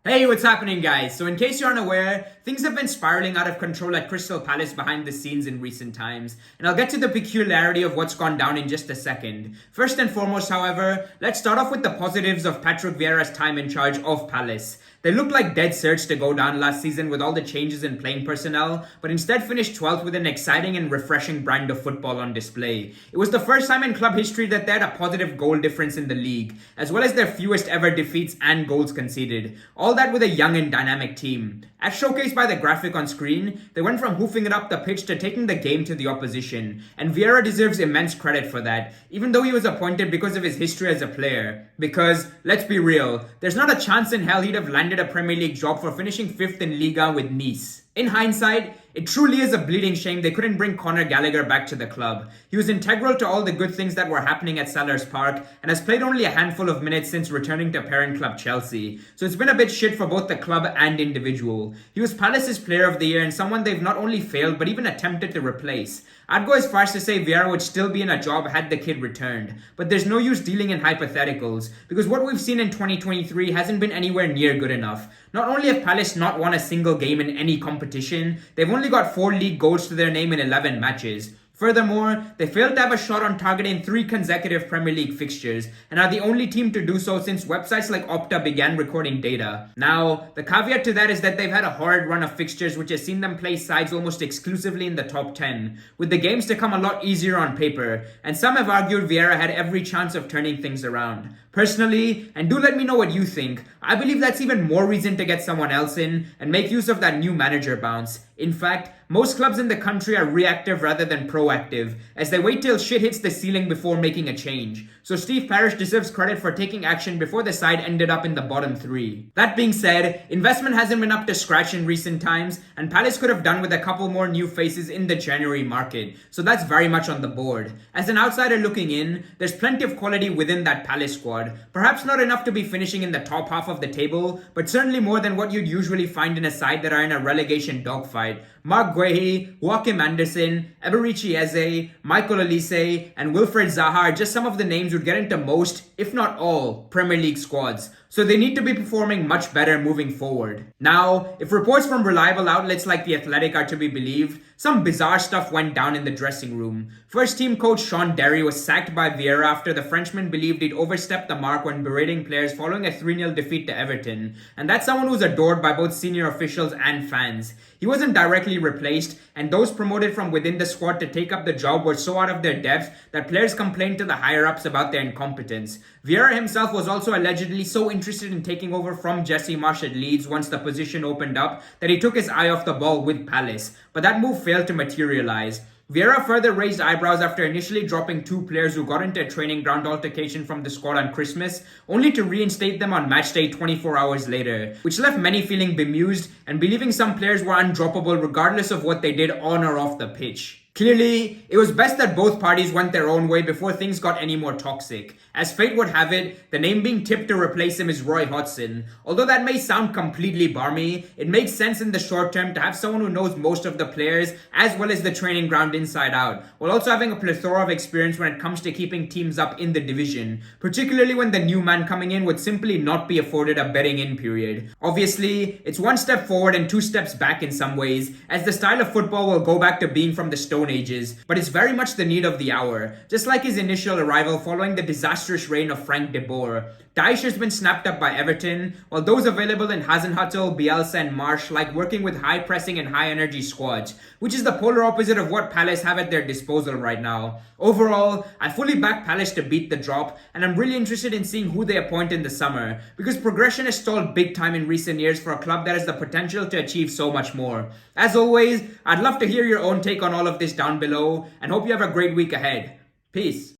Hey, what's happening, guys? So in case you're unaware, things have been spiraling out of control at Crystal Palace behind the scenes in recent times, and I'll get to the peculiarity of what's gone down in just a second. First and foremost, however, let's start off with the positives of Patrick Vieira's time in charge of Palace. They looked like dead certs to go down last season with all the changes in playing personnel, but instead finished 12th with an exciting and refreshing brand of football on display. It was the first time in club history that they had a positive goal difference in the league, as well as their fewest ever defeats and goals conceded. All that with a young and dynamic team. As showcased by the graphic on screen, they went from hoofing it up the pitch to taking the game to the opposition, and Vieira deserves immense credit for that, even though he was appointed because of his history as a player. Because, let's be real, there's not a chance in hell he'd have landed a Premier League job for finishing 5th in Liga with Nice. In hindsight, it truly is a bleeding shame they couldn't bring Conor Gallagher back to the club. He was integral to all the good things that were happening at Selhurst Park and has played only a handful of minutes since returning to parent club Chelsea. So it's been a bit shit for both the club and individual. He was Palace's player of the year and someone they've not only failed but even attempted to replace. I'd go as far as to say Vieira would still be in a job had the kid returned. But there's no use dealing in hypotheticals, because what we've seen in 2023 hasn't been anywhere near good enough. Not only have Palace not won a single game in any competition, they've only got 4 league goals to their name in 11 matches. Furthermore, they failed to have a shot on target in 3 consecutive Premier League fixtures and are the only team to do so since websites like Opta began recording data. Now, the caveat to that is that they've had a horrid run of fixtures which has seen them play sides almost exclusively in the top 10, with the games to come a lot easier on paper, and some have argued Vieira had every chance of turning things around. Personally, and do let me know what you think, I believe that's even more reason to get someone else in and make use of that new manager bounce. In fact, most clubs in the country are reactive rather than proactive, as they wait till shit hits the ceiling before making a change. So Steve Parish deserves credit for taking action before the side ended up in the bottom 3. That being said, investment hasn't been up to scratch in recent times, and Palace could have done with a couple more new faces in the January market, so that's very much on the board. As an outsider looking in, there's plenty of quality within that Palace squad. Perhaps not enough to be finishing in the top half of the table, but certainly more than what you'd usually find in a side that are in a relegation dogfight. Mark Guehi, Joachim Anderson, Eberici Eze, Michael Olise, and Wilfred Zaha are just some of the names who'd get into most, if not all, Premier League squads. So they need to be performing much better moving forward. Now, if reports from reliable outlets like The Athletic are to be believed, some bizarre stuff went down in the dressing room. First team coach Sean Derry was sacked by Vieira after the Frenchman believed he'd overstepped the mark when berating players following a 3-0 defeat to Everton. And that's someone who's adored by both senior officials and fans. He wasn't directly replaced, and those promoted from within the squad to take up the job were so out of their depth that players complained to the higher-ups about their incompetence. Vieira himself was also allegedly so interested in taking over from Jesse Marsh at Leeds once the position opened up that he took his eye off the ball with Palace, but that move failed to materialize. Vieira further raised eyebrows after initially dropping 2 players who got into a training ground altercation from the squad on Christmas, only to reinstate them on matchday 24 hours later, which left many feeling bemused and believing some players were undroppable regardless of what they did on or off the pitch. Clearly, it was best that both parties went their own way before things got any more toxic. As fate would have it, the name being tipped to replace him is Roy Hodgson. Although that may sound completely barmy, it makes sense in the short term to have someone who knows most of the players as well as the training ground inside out, while also having a plethora of experience when it comes to keeping teams up in the division, particularly when the new man coming in would simply not be afforded a betting in period. Obviously, it's 1 step forward and 2 steps back in some ways, as the style of football will go back to being from the Stone Ages, but it's very much the need of the hour, just like his initial arrival following the disastrous reign of Frank de Boer. Dyche has been snapped up by Everton, while those available in Hasenhüttl, Bielsa and Marsh like working with high pressing and high energy squads, which is the polar opposite of what Palace have at their disposal right now. Overall, I fully back Palace to beat the drop, and I'm really interested in seeing who they appoint in the summer, because progression has stalled big time in recent years for a club that has the potential to achieve so much more. As always, I'd love to hear your own take on all of this down below, and hope you have a great week ahead. Peace.